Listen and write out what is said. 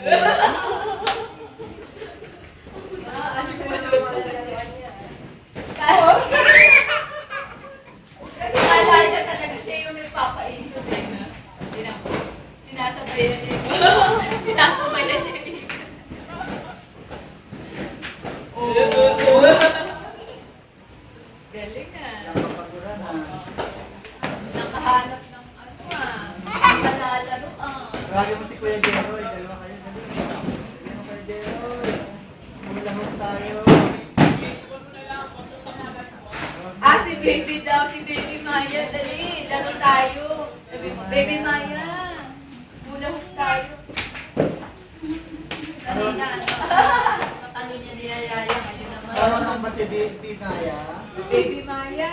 Ano mo naman sa kanya? Kala niya talaga siya yung nagpapainod eh. Sinasabayan niya. Sinasabayan niya. Galing ah. Napapagura na. Nakahanap ng ano nakalaro Lagi mo si Kuya Jeroy, dalawa kayo, dalawa. Sabi mo Kuya Jeroy, hulahog tayo. Si baby daw, si baby Maya, dali, laro tayo. Sabi mo, baby Maya, hula-hoop tayo. Dali na, katalo niya ni Yaya, ayun naman. Tawag ba si Baby Maya? Baby Maya.